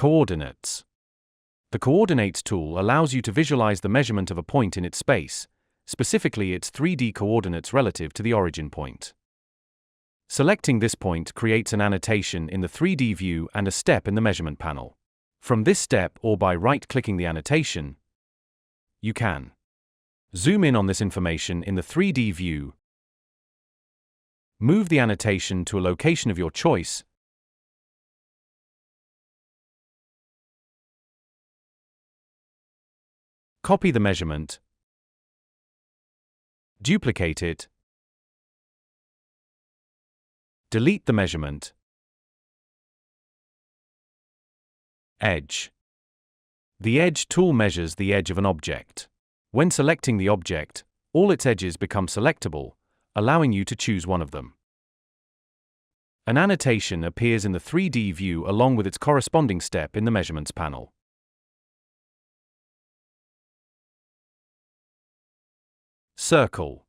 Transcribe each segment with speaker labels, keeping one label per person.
Speaker 1: Coordinates. The Coordinates tool allows you to visualize the measurement of a point in its space, specifically its 3D coordinates relative to the origin point. Selecting this point creates an annotation in the 3D view and a step in the measurement panel. From this step, or by right-clicking the annotation, you can zoom in on this information in the 3D view, move the annotation to a location of your choice, copy the measurement, duplicate it, delete the measurement, edge. The Edge tool measures the edge of an object. When selecting the object, all its edges become selectable, allowing you to choose one of them. An annotation appears in the 3D view along with its corresponding step in the Measurements panel. Circle.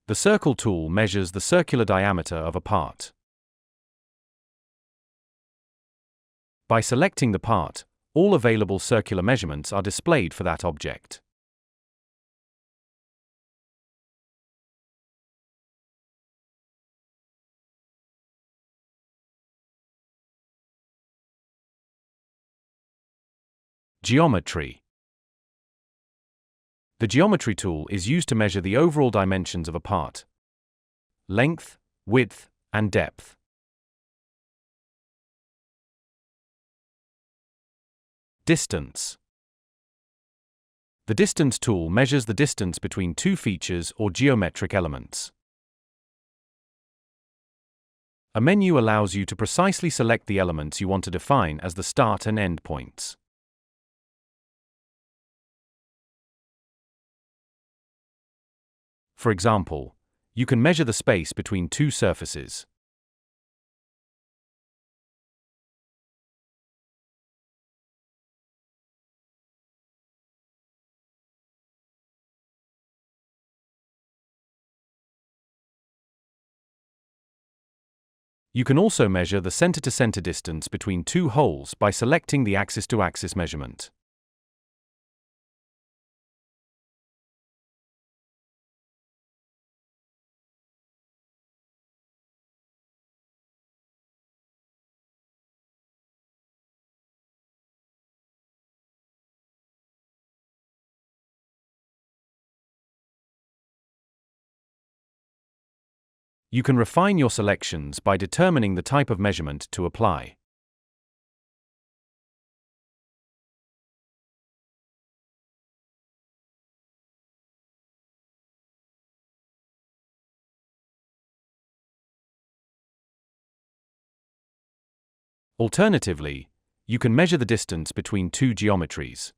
Speaker 1: The Circle tool measures the circular diameter of a part. By selecting the part, all available circular measurements are displayed for that object. Geometry. The Geometry tool is used to measure the overall dimensions of a part: length, width, and depth. Distance. The Distance tool measures the distance between two features or geometric elements. A menu allows you to precisely select the elements you want to define as the start and end points. For example, you can measure the space between two surfaces. You can also measure the center-to-center distance between two holes by selecting the axis-to-axis measurement. You can refine your selections by determining the type of measurement to apply. Alternatively, you can measure the distance between two geometries.